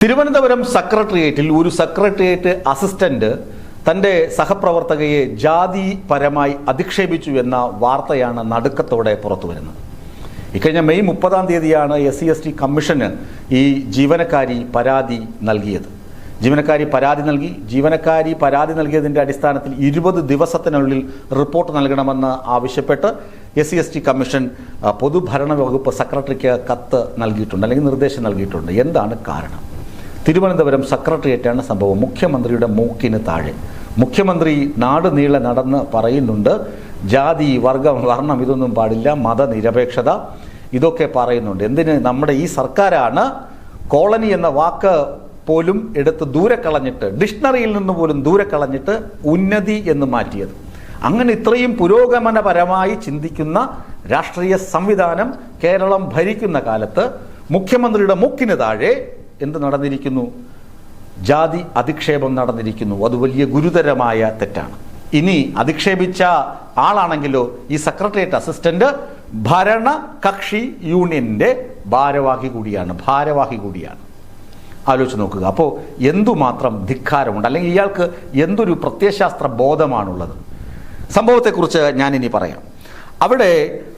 തിരുവനന്തപുരം സെക്രട്ടേറിയറ്റിൽ ഒരു secretariat assistant തന്റെ സഹപ്രവർത്തകയെ ജാതിപരമായി അധിക്ഷേപിച്ചു എന്ന വാർത്തയാണ് നടുക്കത്തോടെ പുറത്തുവരുന്നത്. ഇക്കഴിഞ്ഞ മെയ് 30-ാം തീയതിയാണ് SC/ST കമ്മീഷന് ഈ ജീവനക്കാരി പരാതി നൽകിയത്. ജീവനക്കാരി പരാതി നൽകിയതിൻ്റെ അടിസ്ഥാനത്തിൽ 20 ദിവസത്തിനുള്ളിൽ റിപ്പോർട്ട് നൽകണമെന്ന് ആവശ്യപ്പെട്ട് SC/ST കമ്മീഷൻ പൊതുഭരണ വകുപ്പ് സെക്രട്ടറിക്ക് കത്ത് നൽകിയിട്ടുണ്ട്, അല്ലെങ്കിൽ നിർദ്ദേശം നൽകിയിട്ടുണ്ട്. എന്താണ് കാരണം? തിരുവനന്തപുരം സെക്രട്ടേറിയറ്റാണ് സംഭവം. മുഖ്യമന്ത്രിയുടെ മൂക്കിന് താഴെ മുഖ്യമന്ത്രി നാട് നീളെ നടന്ന് പറയുന്നുണ്ട്, ജാതി, വർഗം, വർണ്ണം ഇതൊന്നും പാടില്ല, മതനിരപേക്ഷത ഇതൊക്കെ പറയുന്നുണ്ട്. എന്തിന്? നമ്മുടെ ഈ സർക്കാരാണ് കോളനി എന്ന വാക്ക് പോലും എടുത്ത് ദൂരെ കളഞ്ഞിട്ട്, ഡിക്ഷണറിയിൽ നിന്ന് പോലും ദൂരെ കളഞ്ഞിട്ട് ഉന്നതി എന്ന് മാറ്റിയത്. അങ്ങനെ ഇത്രയും പുരോഗമനപരമായി ചിന്തിക്കുന്ന രാഷ്ട്രീയ സംവിധാനം കേരളം ഭരിക്കുന്ന കാലത്ത് മുഖ്യമന്ത്രിയുടെ മൂക്കിന് താഴെ എന്ത് നടന്നിരിക്കുന്നു? ജാതി അധിക്ഷേപം നടന്നിരിക്കുന്നു. അത് വലിയ ഗുരുതരമായ തെറ്റാണ്. ഇനി അധിക്ഷേപിച്ച ആളാണെങ്കിലോ ഈ സെക്രട്ടേറിയറ്റ് അസിസ്റ്റന്റ് ഭരണ കക്ഷി യൂണിയന്റെ ഭാരവാഹി കൂടിയാണ്. ആലോചിച്ച് നോക്കുക. അപ്പോൾ എന്തുമാത്രം ധിക്കാരമുണ്ട്, അല്ലെങ്കിൽ ഇയാൾക്ക് എന്തൊരു പ്രത്യയശാസ്ത്ര ബോധമാണുള്ളത്? സംഭവത്തെക്കുറിച്ച് ഞാനിനി പറയാം. അവിടെ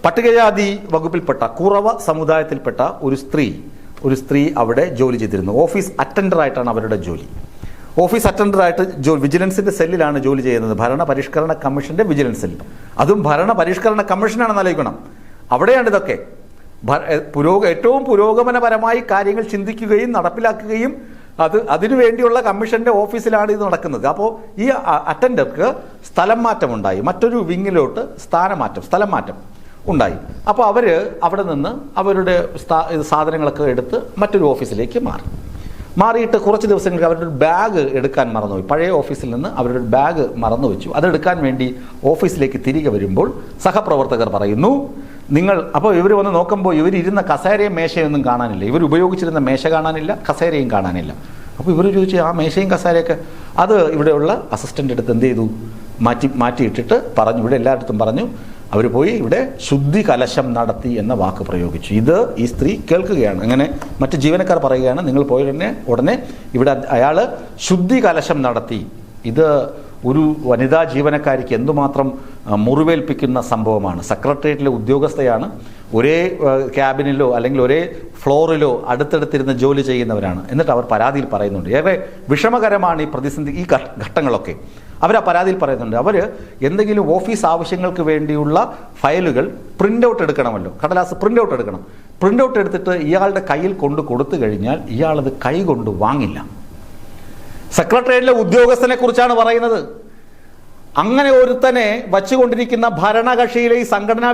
പട്ടികജാതി വകുപ്പിൽപ്പെട്ട കുറവ സമുദായത്തിൽപ്പെട്ട ഒരു സ്ത്രീ അവിടെ ജോലി ചെയ്തിരുന്നു. ഓഫീസ് അറ്റൻഡറായിട്ടാണ് അവരുടെ ജോലി. ഓഫീസ് അറ്റൻഡറായിട്ട് വിജിലൻസിന്റെ സെല്ലിലാണ് ജോലി ചെയ്യുന്നത്, ഭരണ പരിഷ്കരണ കമ്മീഷന്റെ വിജിലൻസ് സെല്ലിൽ. അതും ഭരണ പരിഷ്കരണ കമ്മീഷനാണെന്ന് ആലോചിക്കണം. അവിടെയാണ് ഇതൊക്കെ ഏറ്റവും പുരോഗമനപരമായി കാര്യങ്ങൾ ചിന്തിക്കുകയും നടപ്പിലാക്കുകയും അതിനുവേണ്ടിയുള്ള കമ്മീഷന്റെ ഓഫീസിലാണ് ഇത് നടക്കുന്നത്. അപ്പോൾ ഈ അറ്റൻഡർക്ക് സ്ഥലം മാറ്റം ഉണ്ടായി, മറ്റൊരു വിങ്ങിലോട്ട് സ്ഥലം മാറ്റം ഉണ്ടായി. അപ്പോൾ അവിടെ നിന്ന് അവരുടെ സാധനങ്ങളൊക്കെ എടുത്ത് മറ്റൊരു ഓഫീസിലേക്ക് മാറിയിട്ട് കുറച്ച് ദിവസങ്ങൾക്ക് അവരുടെ ബാഗ് എടുക്കാൻ മറന്നുപോയി. പഴയ ഓഫീസിൽ നിന്ന് അവരുടെ ബാഗ് മറന്നു വെച്ചു. അതെടുക്കാൻ വേണ്ടി ഓഫീസിലേക്ക് തിരികെ വരുമ്പോൾ സഹപ്രവർത്തകർ പറയുന്നു, അപ്പോൾ ഇവർ വന്ന് നോക്കുമ്പോൾ ഇവരിരുന്ന കസേരയും മേശയൊന്നും കാണാനില്ല, ഇവർ ഉപയോഗിച്ചിരുന്ന മേശ കാണാനില്ല, കസേരയും കാണാനില്ല. അപ്പോൾ ഇവർ ചോദിച്ചു, ആ മേശയും കസേരയൊക്കെ അത് ഇവിടെയുള്ള അസിസ്റ്റൻ്റ് എടുത്ത് എന്ത് ചെയ്തു? മാറ്റിയിട്ടിട്ട് പറഞ്ഞു, ഇവിടെ എല്ലായിടത്തും പറഞ്ഞു, അവർ പോയി ഇവിടെ ശുദ്ധി കലശം നടത്തി എന്ന വാക്ക് പ്രയോഗിച്ചു. ഇത് ഈ സ്ത്രീ കേൾക്കുകയാണ്. അങ്ങനെ മറ്റ് ജീവനക്കാർ പറയുകയാണ്, നിങ്ങൾ പോയ ഉടനെ ഇവിടെ അയാൾ ശുദ്ധി കലശം നടത്തി. ഇത് ഒരു വനിതാ ജീവനക്കാരിക്ക് എന്തുമാത്രം മുറിവേൽപ്പിക്കുന്ന സംഭവമാണ്. സെക്രട്ടേറിയറ്റിലെ ഉദ്യോഗസ്ഥയാണ്, ഒരേ ക്യാബിനിലോ അല്ലെങ്കിൽ ഒരേ ഫ്ലോറിലോ അടുത്തടുത്തിരുന്ന് ജോലി ചെയ്യുന്നവരാണ്. എന്നിട്ട് അവർ പരാതിയിൽ പറയുന്നുണ്ട്, ഏറെ വിഷമകരമാണ് ഈ ഘട്ടങ്ങളൊക്കെ. അവർ ആ പരാതിയിൽ പറയുന്നുണ്ട്, അവർ എന്തെങ്കിലും ഓഫീസ് ആവശ്യങ്ങൾക്ക് വേണ്ടിയുള്ള ഫയലുകൾ പ്രിൻ്റ് ഔട്ട് എടുക്കണമല്ലോ, കടലാസ് പ്രിൻ്റ് ഔട്ട് എടുക്കണം. പ്രിൻ്റ് ഔട്ട് എടുത്തിട്ട് ഇയാളുടെ കയ്യിൽ കൊടുത്തു കഴിഞ്ഞാൽ ഇയാളത് കൈകൊണ്ട് വാങ്ങില്ല. സെക്രട്ടേറിയറ്റിലെ ഉദ്യോഗസ്ഥനെ കുറിച്ചാണ് പറയുന്നത്. അങ്ങനെ ഒരുത്തനെ വച്ചുകൊണ്ടിരിക്കുന്ന ഭരണകക്ഷിയിലെ ഈ സംഘടനാ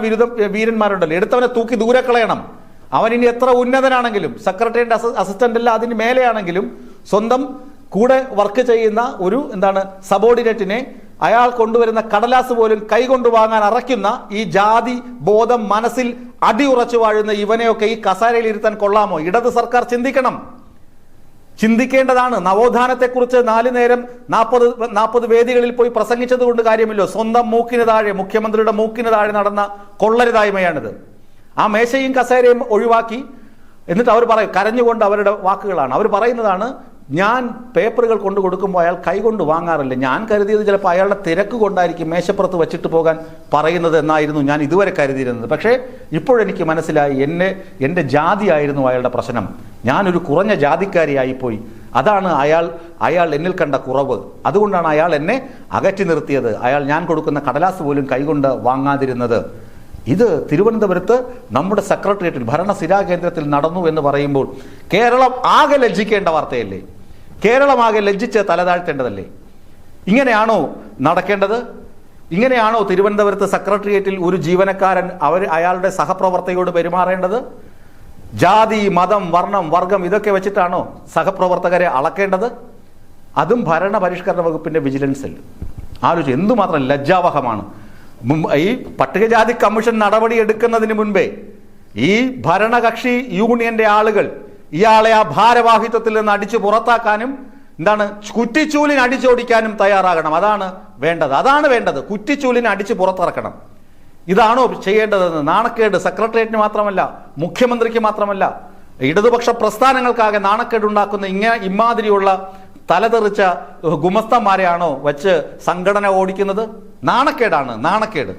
വീരന്മാരുണ്ടല്ലോ, എടുത്തവനെ തൂക്കി ദൂരെ കളയണം. അവൻ ഇനി എത്ര ഉന്നതനാണെങ്കിലും, സെക്രട്ടേറിയറ്റ് അസിസ്റ്റന്റ് അല്ല അതിന് മേലെയാണെങ്കിലും, സ്വന്തം കൂടെ വർക്ക് ചെയ്യുന്ന ഒരു സബോർഡിനേറ്റിനെ അയാൾ കൊണ്ടുവരുന്ന കടലാസ് പോലും കൈകൊണ്ട് വാങ്ങാൻ അറയ്ക്കുന്ന ഈ ജാതി ബോധം മനസ്സിൽ അടിയുറച്ചു വാഴുന്ന ഇവനെയൊക്കെ ഈ കസേരയിൽ ഇരുത്താൻ കൊള്ളാമോ? ഇടത് സർക്കാർ ചിന്തിക്കേണ്ടതാണ്. നവോത്ഥാനത്തെക്കുറിച്ച് 4 നേരം 40 വേദികളിൽ പോയി പ്രസംഗിച്ചത് കൊണ്ട് കാര്യമില്ലോ. സ്വന്തം മൂക്കിന് താഴെ, മുഖ്യമന്ത്രിയുടെ മൂക്കിന് താഴെ നടന്ന കൊള്ളരുതായ്മയാണിത്. ആ മേശയും കസേരയും ഒഴിവാക്കി. എന്നിട്ട് അവർ കരഞ്ഞുകൊണ്ട് അവരുടെ വാക്കുകളാണ് അവർ പറയുന്നതാണ്, ഞാൻ പേപ്പറുകൾ കൊണ്ടു കൊടുക്കുമ്പോൾ അയാൾ കൈകൊണ്ട് വാങ്ങാറില്ല. ഞാൻ കരുതിയത് ചിലപ്പോൾ അയാളുടെ തിരക്ക് കൊണ്ടായിരിക്കും മേശപ്പുറത്ത് വെച്ചിട്ട് പോകാൻ പറയുന്നത് എന്നായിരുന്നു ഞാൻ ഇതുവരെ കരുതിയിരുന്നത്. പക്ഷേ ഇപ്പോഴെനിക്ക് മനസ്സിലായി, എൻ്റെ ജാതിയായിരുന്നു അയാളുടെ പ്രശ്നം. ഞാനൊരു കുറഞ്ഞ ജാതിക്കാരിയായിപ്പോയി. അതാണ് അയാൾ എന്നിൽ കണ്ട കുറവ്. അതുകൊണ്ടാണ് അയാൾ എന്നെ അകറ്റി നിർത്തിയത്. ഞാൻ കൊടുക്കുന്ന കടലാസ് പോലും കൈകൊണ്ട് വാങ്ങാതിരുന്നത്. ഇത് തിരുവനന്തപുരത്ത് നമ്മുടെ സെക്രട്ടേറിയറ്റിൽ ഭരണസിരാ കേന്ദ്രത്തിൽ നടന്നു എന്ന് പറയുമ്പോൾ കേരളം ആകെ ലജ്ജിക്കേണ്ട വാർത്തയല്ലേ? കേരളം ആകെ ലജ്ജിച്ച് തലതാഴ്ത്തേണ്ടതല്ലേ? ഇങ്ങനെയാണോ നടക്കേണ്ടത്? ഇങ്ങനെയാണോ തിരുവനന്തപുരത്ത് സെക്രട്ടേറിയറ്റിൽ ഒരു ജീവനക്കാരൻ അയാളുടെ സഹപ്രവർത്തകയോട് പെരുമാറേണ്ടത്? ജാതി, മതം, വർണ്ണം, വർഗം ഇതൊക്കെ വെച്ചിട്ടാണോ സഹപ്രവർത്തകരെ അളക്കേണ്ടത്? അതും ഭരണ പരിഷ്കരണ വകുപ്പിന്റെ വിജിലൻസ് സെൽ. ആലോചിച്ച് എന്തുമാത്രം ലജ്ജാവഹമാണ്. ഈ പട്ടികജാതി കമ്മീഷൻ നടപടി എടുക്കുന്നതിന് മുൻപേ ഈ ഭരണകക്ഷി യൂണിയന്റെ ആളുകൾ ഇയാളെ ആ ഭാരവാഹിത്വത്തിൽ നിന്ന് അടിച്ചു പുറത്താക്കാനും കുറ്റിച്ചൂലിന് അടിച്ചോടിക്കാനും തയ്യാറാകണം. അതാണ് വേണ്ടത്. കുറ്റിച്ചൂലിന് അടിച്ചു പുറത്തിറക്കണം. ഇതാണോ ചെയ്യേണ്ടതെന്ന്? നാണക്കേട് സെക്രട്ടേറിയറ്റിന് മാത്രമല്ല, മുഖ്യമന്ത്രിക്ക് മാത്രമല്ല, ഇടതുപക്ഷ പ്രസ്ഥാനങ്ങൾക്കാകെ നാണക്കേടുണ്ടാക്കുന്ന ഇമാതിരിയുള്ള തലതെറിച്ച ഗുമസ്തന്മാരെയാണോ വച്ച് സംഘടന ഓടിക്കുന്നത്? നാണക്കേടാണ്, നാണക്കേട്.